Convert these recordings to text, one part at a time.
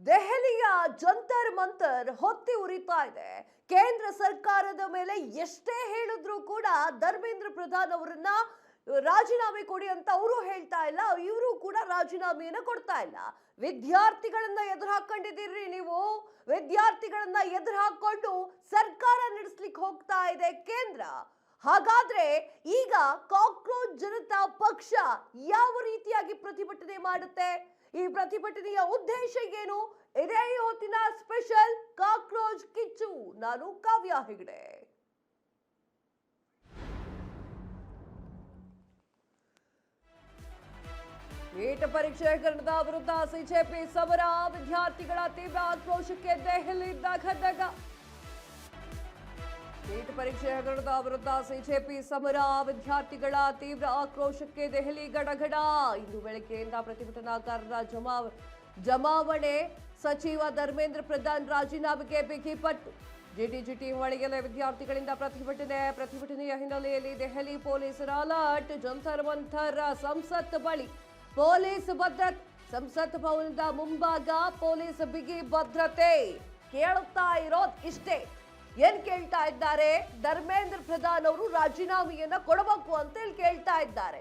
ದೆಹಲಿಯ ಜಂತರ್ ಮಂತರ್ ಹೊತ್ತಿ ಉರಿತಾ ಇದೆ. ಕೇಂದ್ರ ಸರ್ಕಾರದ ಮೇಲೆ ಎಷ್ಟೇ ಹೇಳಿದ್ರು ಕೂಡ ಧರ್ಮೇಂದ್ರ ಪ್ರಧಾನ್ ಅವರನ್ನ ರಾಜೀನಾಮೆ ಕೊಡಿ ಅಂತ ಅವರು ಹೇಳ್ತಾ ಇಲ್ಲ, ಇವರು ಕೂಡ ರಾಜೀನಾಮೆಯನ್ನ ಕೊಡ್ತಾ ಇಲ್ಲ. ವಿದ್ಯಾರ್ಥಿಗಳನ್ನ ಎದುರು ಹಾಕೊಂಡಿದ್ದೀರಿ ನೀವು. ವಿದ್ಯಾರ್ಥಿಗಳನ್ನ ಎದುರು ಹಾಕೊಂಡು ಸರ್ಕಾರ ನಡೆಸಲಿಕ್ಕೆ ಹೋಗ್ತಾ ಇದೆ ಕೇಂದ್ರ. ಹಾಗಾದ್ರೆ ಈಗ ಕಾಕ್ರೋಚ್ ಜನತಾ ಪಕ್ಷ ಯಾವ ರೀತಿಯಾಗಿ ಪ್ರತಿಭಟನೆ ಮಾಡುತ್ತೆ? ಈ ಪ್ರತಿಭಟನೆಯ ಉದ್ದೇಶ ಏನು? ಇದೇ ಹೊತ್ತಿನ ಸ್ಪೆಷಲ್ ಕಾಕ್ರೋಚ್ ಕಿಚ್ಚು. ನಾನು ಕಾವ್ಯ ಹೆಗಡೆ. ನೀಟ್ ಪರೀಕ್ಷೆ ಹಗರಣದ ವಿರುದ್ಧ ಸಿಜೆಪಿ ಸಮರ, ವಿದ್ಯಾರ್ಥಿಗಳ ತೀವ್ರ ಆಕ್ರೋಶಕ್ಕೆ ದೆಹಲಿ ದಗದಗ. ನೀಟ್ ಪರೀಕ್ಷೆ ಹಗರಣದ ವಿರುದ್ಧ ಸಿಜೆಪಿ ಸಮರ, ವಿದ್ಯಾರ್ಥಿಗಳ ತೀವ್ರ ಆಕ್ರೋಶಕ್ಕೆ ದೆಹಲಿ ಗಡಗಡ. ಇಂದು ಬೆಳಗ್ಗೆಯಿಂದ ಪ್ರತಿಭಟನಾಕಾರರ ಜಮಾವಣೆ. ಸಚಿವ ಧರ್ಮೇಂದ್ರ ಪ್ರಧಾನ್ ರಾಜೀನಾಮೆಗೆ ಬಿಗಿ ಪಟ್ಟು. ಜಿಟಿಜಿಟಿ ಹೊಳೆಗೆಲೆ ವಿದ್ಯಾರ್ಥಿಗಳಿಂದ ಪ್ರತಿಭಟನೆಯ ಹಿನ್ನೆಲೆಯಲ್ಲಿ ದೆಹಲಿ ಪೊಲೀಸರ ಅಲರ್ಟ್. ಜಂತರ್ ಮಂತರ್ ಸಂಸತ್ ಬಳಿ ಪೊಲೀಸ್ ಭದ್ರತೆ. ಸಂಸತ್ ಭವನದ ಮುಂಭಾಗ ಪೊಲೀಸ್ ಬಿಗಿ ಭದ್ರತೆ. ಕೇಳುತ್ತಾ ಇರೋದು ಇಷ್ಟೇ. ಏನ್ ಕೇಳ್ತಾ ಇದ್ದಾರೆ? ಧರ್ಮೇಂದ್ರ ಪ್ರಧಾನ್ ಅವರು ರಾಜೀನಾಮೆಯನ್ನ ಕೊಡಬೇಕು ಅಂತ ಹೇಳಿ ಕೇಳ್ತಾ ಇದ್ದಾರೆ.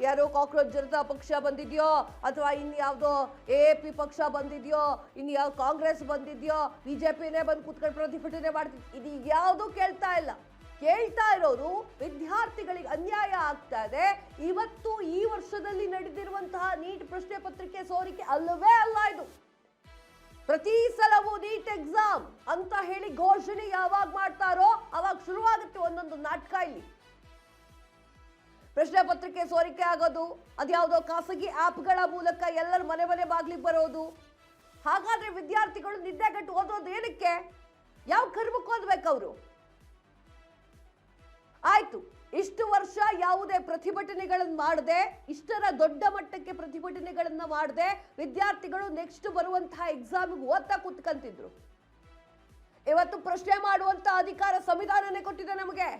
ಯಾರೋ ಕಾಕ್ರೋಚ್ ಜನತಾ ಪಕ್ಷ ಬಂದಿದ್ಯೋ, ಅಥವಾ ಇನ್ಯಾವುದೋ AAP ಪಕ್ಷ ಬಂದಿದ್ಯೋ, ಇನ್ಯಾವ ಕಾಂಗ್ರೆಸ್ ಬಂದಿದ್ಯೋ, ಬಿಜೆಪಿನೇ ಬಂದು ಕೂತ್ಕೊಂಡು ಪ್ರತಿಭಟನೆ ಮಾಡ್ತಿದ್, ಇದು ಯಾವುದು ಕೇಳ್ತಾ ಇಲ್ಲ. ಕೇಳ್ತಾ ಇರೋದು ವಿದ್ಯಾರ್ಥಿಗಳಿಗೆ ಅನ್ಯಾಯ ಆಗ್ತಾ ಇದೆ. ಇವತ್ತು ಈ ವರ್ಷದಲ್ಲಿ ನಡೆದಿರುವಂತಹ ನೀಟ್ ಪ್ರಶ್ನೆ ಪತ್ರಿಕೆ ಸೋರಿಕೆ ಅಲ್ಲವೇ ಅಲ್ಲ ಇದು. ಪ್ರತಿ ಸಲವೂ ನೀಟ್ ಎಕ್ಸಾಮ್ ಅಂತ ಹೇಳಿ ಘೋಷಣೆ ಯಾವಾಗ ಮಾಡ್ತಾರೋ ಅವಾಗ ಶುರುವಾಗುತ್ತೆ ಒಂದೊಂದು ನಾಟಕ. ಇಲ್ಲಿ ಪ್ರಶ್ನೆ ಪತ್ರಿಕೆ ಸೋರಿಕೆ ಆಗೋದು, ಅದ್ಯಾವುದೋ ಖಾಸಗಿ ಆಪ್ಗಳ ಮೂಲಕ ಎಲ್ಲರ ಮನೆ ಬಾಗ್ಲಿಗೆ ಬರೋದು. ಹಾಗಾದ್ರೆ ವಿದ್ಯಾರ್ಥಿಗಳು ನಿದ್ದೆಗಟ್ಟು ಓದೋದು ಏನಕ್ಕೆ? ಯಾವ ಕರ್ಮಕ್ಕೆ ಓದ್ಬೇಕು ಅವರು? ಆಯ್ತು, ಇಷ್ಟು ವರ್ಷ ಯಾವುದೇ ಪ್ರತಿಭಟನೆಗಳನ್ನು ಮಾಡದೆ, ಇಷ್ಟರ ದೊಡ್ಡ ಮಟ್ಟಕ್ಕೆ ಪ್ರತಿಭಟನೆಗಳನ್ನ ಮಾಡದೆ ವಿದ್ಯಾರ್ಥಿಗಳು ನೆಕ್ಸ್ಟ್ ಬರುವಂತಹ ಎಕ್ಸಾಮ್ಗೆ ಓದ್ತಾ ಕೂತ್ಕಂತಿದ್ರು. ಇವತ್ತು ಪ್ರಶ್ನೆ ಮಾಡುವಂತ ಅಧಿಕಾರ ಸಂವಿಧಾನನೇ ಕೊಟ್ಟಿದೆ ನಮಗೆ.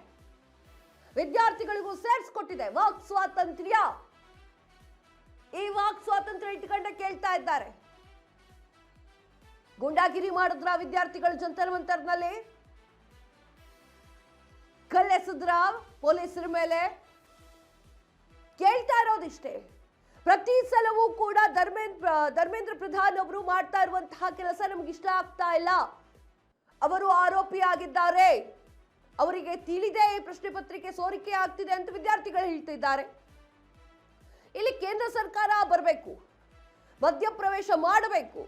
ವಿದ್ಯಾರ್ಥಿಗಳಿಗೂ ಸೇರಿಸ್ಕೊಟ್ಟಿದೆ ವಾಕ್ ಸ್ವಾತಂತ್ರ್ಯ. ಈ ವಾಕ್ ಸ್ವಾತಂತ್ರ್ಯ ಇಟ್ಕೊಂಡೆ ಕೇಳ್ತಾ ಇದ್ದಾರೆ. ಗುಂಡಾಗಿರಿ ಮಾಡಿದ್ರ ವಿದ್ಯಾರ್ಥಿಗಳು ಜಂತರ್ ಮಂತರ್ನಲ್ಲಿ? ಕಲ್ಲೆಸದ್ರ ಪೊಲೀಸರ ಮೇಲೆ? ಕೇಳ್ತಾ ಇರೋದಿಷ್ಟೇ. ಪ್ರತಿ ಸಲವೂ ಕೂಡ ಧರ್ಮೇಂದ್ರ ಪ್ರಧಾನ್ ಅವರು ಮಾಡ್ತಾ ಇರುವಂತಹ ಕೆಲಸ ನಮ್ಗೆ ಇಷ್ಟ ಆಗ್ತಾ ಇಲ್ಲ. ಅವರು ಆರೋಪಿಯಾಗಿದ್ದಾರೆ, ಅವರಿಗೆ ತಿಳಿದೇ ಈ ಪ್ರಶ್ನೆ ಪತ್ರಿಕೆ ಸೋರಿಕೆ ಆಗ್ತಿದೆ ಅಂತ ವಿದ್ಯಾರ್ಥಿಗಳು ಹೇಳ್ತಿದ್ದಾರೆ. ಇಲ್ಲಿ ಕೇಂದ್ರ ಸರ್ಕಾರ ಬರಬೇಕು, ಮಧ್ಯಪ್ರವೇಶ ಮಾಡಬೇಕು.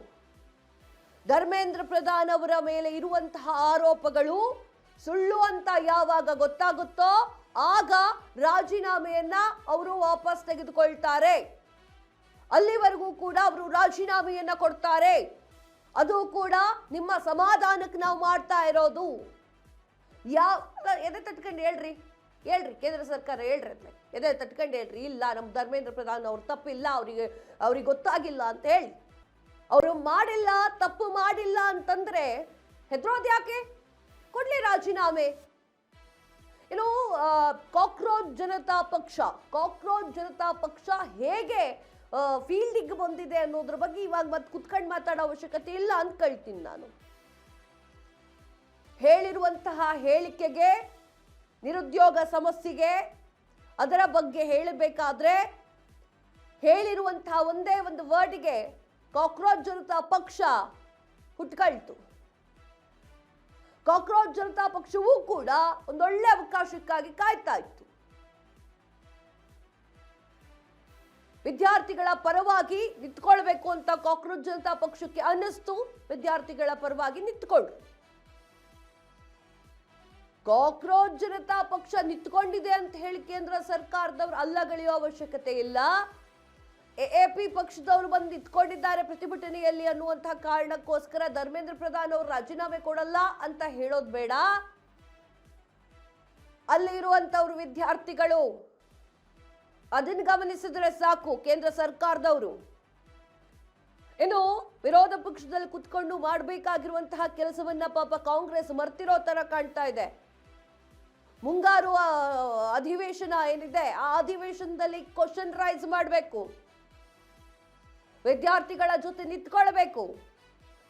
ಧರ್ಮೇಂದ್ರ ಪ್ರಧಾನ್ ಅವರ ಮೇಲೆ ಇರುವಂತಹ ಆರೋಪಗಳು ಸುಳ್ಳು ಅಂತ ಯಾವಾಗ ಗೊತ್ತಾಗುತ್ತೋ ಆಗ ರಾಜೀನಾಮೆಯನ್ನ ಅವರು ವಾಪಸ್ ತೆಗೆದುಕೊಳ್ತಾರೆ. ಅಲ್ಲಿವರೆಗೂ ಕೂಡ ಅವರು ರಾಜೀನಾಮೆಯನ್ನ ಕೊಡ್ತಾರೆ. ಅದು ಕೂಡ ನಿಮ್ಮ ಸಮಾಧಾನಕ್ಕೆ ನಾವು ಮಾಡ್ತಾ ಇರೋದು. ಎದೆ ತಟ್ಕೊಂಡು ಹೇಳ್ರಿ ಕೇಂದ್ರ ಸರ್ಕಾರ ಹೇಳ್ರಿ, ಎದೆ ತಟ್ಕೊಂಡು ಹೇಳ್ರಿ, ಇಲ್ಲ ನಮ್ಮ ಧರ್ಮೇಂದ್ರ ಪ್ರಧಾನ್ ಅವ್ರು ತಪ್ಪಿಲ್ಲ, ಅವ್ರಿಗೆ ಗೊತ್ತಾಗಿಲ್ಲ ಅಂತ ಹೇಳಿ. ಅವರು ಮಾಡಿಲ್ಲ, ತಪ್ಪು ಮಾಡಿಲ್ಲ ಅಂತಂದ್ರೆ ಹೆದರೋದು ಯಾಕೆ? ಕೊಡ್ಲಿ ರಾಜೀನಾಮೆ. ಏನು ಕಾಕ್ರೋಚ್ ಜನತಾ ಪಕ್ಷ ಹೇಗೆ ಫೀಲ್ಡಿಗೆ ಬಂದಿದೆ ಅನ್ನೋದ್ರ ಬಗ್ಗೆ ಇವಾಗ ಮತ್ತೆ ಕುತ್ಕೊಂಡು ಮಾತಾಡೋ ಅವಶ್ಯಕತೆ ಇಲ್ಲ ಅಂತ ಕೇಳ್ತೀನಿ ನಾನು. ಹೇಳಿರುವಂತಹ ಹೇಳಿಕೆಗೆ, ನಿರುದ್ಯೋಗ ಸಮಸ್ಯೆಗೆ, ಅದರ ಬಗ್ಗೆ ಹೇಳಬೇಕಾದ್ರೆ ಹೇಳಿರುವಂತಹ ಒಂದೇ ಒಂದು ವರ್ಡ್ಗೆ ಕಾಕ್ರೋಚ್ ಜನತಾ ಪಕ್ಷ ಹುಟ್ಕೊಳ್ತು. ಕಾಕ್ರೋಚ್ ಜನತಾ ಪಕ್ಷವೂ ಕೂಡ ಒಂದೊಳ್ಳೆ ಅವಕಾಶಕ್ಕಾಗಿ ಕಾಯ್ತಾ ಇತ್ತು. ವಿದ್ಯಾರ್ಥಿಗಳ ಪರವಾಗಿ ನಿಂತ್ಕೊಳ್ಬೇಕು ಅಂತ ಕಾಕ್ರೋಚ್ ಜನತಾ ಪಕ್ಷಕ್ಕೆ ಅನ್ನಿಸ್ತು. ವಿದ್ಯಾರ್ಥಿಗಳ ಪರವಾಗಿ ನಿಂತ್ಕೊಂಡು ಕಾಕ್ರೋಚ್ ಜನತಾ ಪಕ್ಷ ನಿಂತ್ಕೊಂಡಿದೆ ಅಂತ ಹೇಳಿ ಕೇಂದ್ರ ಸರ್ಕಾರದವರು ಅಲ್ಲಗಳೆಯೋ ಅವಶ್ಯಕತೆ ಇಲ್ಲ. AAP ಪಕ್ಷದವರು ಬಂದು ನಿಂತ್ಕೊಂಡಿದ್ದಾರೆ ಪ್ರತಿಭಟನೆಯಲ್ಲಿ ಅನ್ನುವಂತಹ ಕಾರಣಕ್ಕೋಸ್ಕರ ಧರ್ಮೇಂದ್ರ ಪ್ರಧಾನ್ ಅವರು ರಾಜೀನಾಮೆ ಕೊಡಲ್ಲ ಅಂತ ಹೇಳೋದು ಬೇಡ. ಅಲ್ಲಿ ಇರುವಂತವ್ರು ವಿದ್ಯಾರ್ಥಿಗಳು ಅದನ್ನ ಗಮನಿಸಿದ್ರೆ ಸಾಕು ಕೇಂದ್ರ ಸರ್ಕಾರದವರು. ಇನ್ನು ವಿರೋಧ ಪಕ್ಷದಲ್ಲಿ ಕುತ್ಕೊಂಡು ಮಾಡಬೇಕಾಗಿರುವಂತಹ ಕೆಲಸವನ್ನ ಪಾಪ ಕಾಂಗ್ರೆಸ್ ಮರ್ತಿರೋ ತರ ಕಾಣ್ತಾ ಇದೆ. ಮುಂಗಾರು ಅಧಿವೇಶನ ಏನಿದೆ, ಆ ಅಧಿವೇಶನದಲ್ಲಿ ಕ್ವಶನ್ ರೈಸ್ ಮಾಡಬೇಕು. ವಿದ್ಯಾರ್ಥಿಗಳ ಜೊತೆ ನಿಂತ್ಕೊಳ್ಬೇಕು.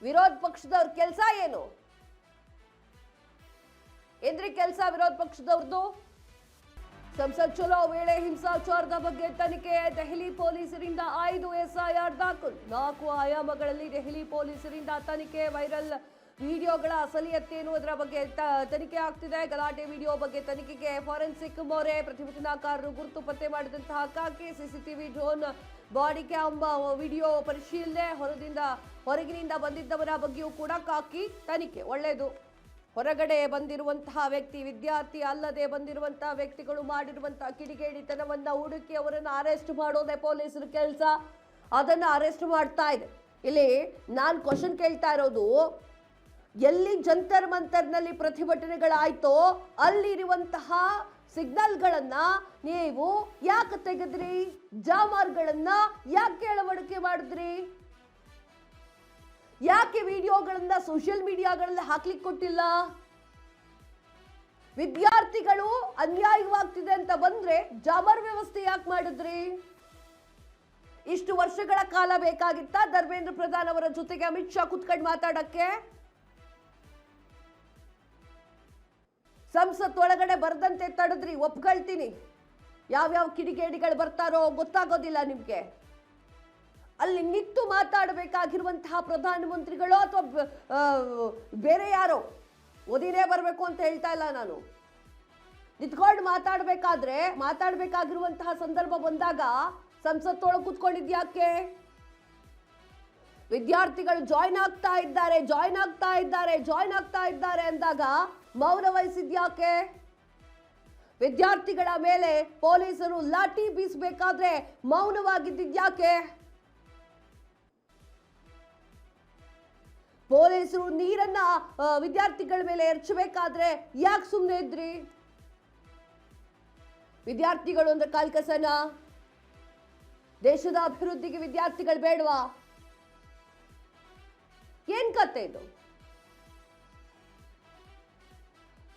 ವಿರೋಧ ಪಕ್ಷದವ್ರ ಕೆಲಸ ಏನು ಏನ್ರಿ ಕೆಲಸ ವಿರೋಧ ಪಕ್ಷದವ್ರದ್ದು? ಸಂಸತ್ ಚುನಾವ್ ವೇಳೆ ಹಿಂಸಾಚಾರದ ಬಗ್ಗೆ ತನಿಖೆ. ದೆಹಲಿ ಪೊಲೀಸರಿಂದ 5 SIR ದಾಖಲು. 4 ಆಯಾಮಗಳಲ್ಲಿ ದೆಹಲಿ ಪೊಲೀಸರಿಂದ ತನಿಖೆ. ವೈರಲ್ ವಿಡಿಯೋಗಳ ಅಸಲಿಯತ್ತೇನು ಅದರ ಬಗ್ಗೆ ತನಿಖೆ ಆಗ್ತಿದೆ. ಗಲಾಟೆ ವಿಡಿಯೋ ಬಗ್ಗೆ ತನಿಖೆಗೆ ಫಾರೆನ್ಸಿಕ್ ಮೊರೆ. ಪ್ರತಿಭಟನಾಕಾರರು ಗುರುತು ಪತ್ತೆ ಮಾಡಿದಂತಹ ಖಾಕಿ. CCTV drone body cam video ಪರಿಶೀಲನೆ. ಹೊರಗಿನಿಂದ ಬಂದಿದ್ದವರ ಬಗ್ಗೆಯೂ ಕೂಡ ಖಾಕಿ ತನಿಖೆ. ಒಳ್ಳೆಯದು. ಹೊರಗಡೆ ಬಂದಿರುವಂತಹ ವ್ಯಕ್ತಿ ವಿದ್ಯಾರ್ಥಿ ಅಲ್ಲದೆ ಬಂದಿರುವಂತಹ ವ್ಯಕ್ತಿಗಳು ಮಾಡಿರುವಂತಹ ಕಿಡಿಗೇಡಿತನವನ್ನ ಹುಡುಕಿ ಅವರನ್ನು ಅರೆಸ್ಟ್ ಮಾಡೋದೇ ಪೊಲೀಸರ ಕೆಲಸ. ಅದನ್ನು ಅರೆಸ್ಟ್ ಮಾಡ್ತಾ ಇದೆ. ಇಲ್ಲಿ ನಾನು ಕ್ವಶನ್ ಕೇಳ್ತಾ ಇರೋದು, ಎಲ್ಲಿ ಜಂತರ್ ಮಂತರ್ನಲ್ಲಿ ಪ್ರತಿಭಟನೆಗಳಾಯ್ತೋ ಅಲ್ಲಿರುವಂತಹ ಸಿಗ್ನಲ್ಗಳನ್ನ ನೀವು ಯಾಕೆ ತೆಗೆದ್ರಿ? ಜಾಮಾರ್ಗಳನ್ನ ಯಾಕೆ ಅಳವಡಿಕೆ ಮಾಡಿದ್ರಿ? ಯಾಕೆ ವಿಡಿಯೋಗಳನ್ನ ಸೋಷಿಯಲ್ ಮೀಡಿಯಾಗಳಲ್ಲಿ ಹಾಕ್ಲಿಕ್ಕೆ ಕೊಟ್ಟಿಲ್ಲ? ವಿದ್ಯಾರ್ಥಿಗಳು ಅನ್ಯಾಯವಾಗ್ತಿದೆ ಅಂತ ಬಂದ್ರೆ ಜಾಮರ್ ವ್ಯವಸ್ಥೆ ಯಾಕೆ ಮಾಡಿದ್ರಿ? ಇಷ್ಟು ವರ್ಷಗಳ ಕಾಲ ಬೇಕಾಗಿತ್ತ ಧರ್ಮೇಂದ್ರ ಪ್ರಧಾನ್ ಅವರ ಜೊತೆಗೆ ಅಮಿತ್ ಶಾ ಕುತ್ಕೊಂಡು ಮಾತಾಡಕ್ಕೆ? ಸಂಸತ್ ಒಳಗಡೆ ಬರದಂತೆ ತಡೆದ್ರಿ, ಒಪ್ಕೊಳ್ತೀನಿ. ಯಾವ್ಯಾವ ಕಿಡಿಗೇಡಿಗಳು ಬರ್ತಾರೋ ಗೊತ್ತಾಗೋದಿಲ್ಲ ನಿಮ್ಗೆ. ಅಲ್ಲಿ ನಿಂತು ಮಾತಾಡಬೇಕಾಗಿರುವಂತಹ ಪ್ರಧಾನಮಂತ್ರಿಗಳು ಅಥವಾ ಬೇರೆ ಯಾರೋ ಓದಿನೇ ಬರಬೇಕು ಅಂತ ಹೇಳ್ತಾ ಇಲ್ಲ ನಾನು. ನಿಂತ್ಕೊಂಡು ಮಾತಾಡಬೇಕಾಗಿರುವಂತಹ ಸಂದರ್ಭ ಬಂದಾಗ ಸಂಸತ್ತೊಳಗೆ ಕೂತ್ಕೊಂಡಿದ್ಯಾಕೆ? ವಿದ್ಯಾರ್ಥಿಗಳು ಜಾಯ್ನ್ ಆಗ್ತಾ ಇದ್ದಾರೆ ಅಂದಾಗ ಮೌನ ವಹಿಸಿದ್ಯಾಕೆ? ವಿದ್ಯಾರ್ಥಿಗಳ ಮೇಲೆ ಪೊಲೀಸರು ಲಾಠಿ ಬೀಸಬೇಕಾದ್ರೆ ಮೌನವಾಗಿದ್ದ್ಯಾಕೆ? ಪೊಲೀಸರು ನೀರನ್ನ ವಿದ್ಯಾರ್ಥಿಗಳ ಮೇಲೆ ಎರಚಬೇಕಾದ್ರೆ ಯಾಕೆ ಸುಮ್ಮನೆ ಇದ್ರಿ? ವಿದ್ಯಾರ್ಥಿಗಳು ಅಂದ್ರೆ ಕಾಲ್ಕಸನ? ದೇಶದ ಅಭಿವೃದ್ಧಿಗೆ ವಿದ್ಯಾರ್ಥಿಗಳು ಬೇಡವಾ? ಏನ್ ಕತೆ ಇದು?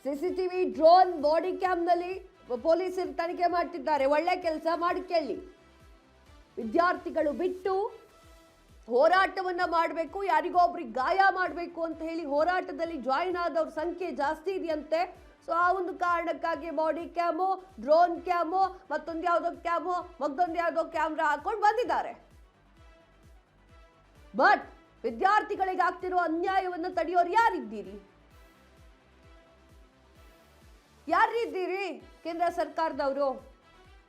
ಸಿಸಿಟಿವಿ ಡ್ರೋನ್ ಬಾಡಿ ಕ್ಯಾಮ್ ನಲ್ಲಿ ಪೊಲೀಸರು ತನಿಖೆ ಮಾಡ್ತಿದ್ದಾರೆ. ಒಳ್ಳೆ ಕೆಲಸ ಮಾಡಿ ಕೇಳಿ. ವಿದ್ಯಾರ್ಥಿಗಳು ಬಿಟ್ಟು ಹೋರಾಟವನ್ನ ಮಾಡಬೇಕು, ಯಾರಿಗೋ ಒಬ್ರಿಗೆ ಗಾಯ ಮಾಡಬೇಕು ಅಂತ ಹೇಳಿ ಹೋರಾಟದಲ್ಲಿ ಜಾಯಿನ್ ಆದವ್ರ ಸಂಖ್ಯೆ ಜಾಸ್ತಿ ಇದೆಯಂತೆ. ಸೊ ಆ ಒಂದು ಕಾರಣಕ್ಕಾಗಿ ಬಾಡಿ ಕ್ಯಾಮು, ಡ್ರೋನ್ ಕ್ಯಾಮು, ಮತ್ತೊಂದು ಯಾವುದೋ ಕ್ಯಾಮು, ಮತ್ತೊಂದು ಯಾವುದೋ ಕ್ಯಾಮ್ರಾ ಹಾಕೊಂಡು ಬಂದಿದ್ದಾರೆ. ಬಟ್ ವಿದ್ಯಾರ್ಥಿಗಳಿಗೆ ಆಗ್ತಿರೋ ಅನ್ಯಾಯವನ್ನು ತಡೆಯೋರು ಯಾರಿದ್ದೀರಿ? ಕೇಂದ್ರ ಸರ್ಕಾರದವರು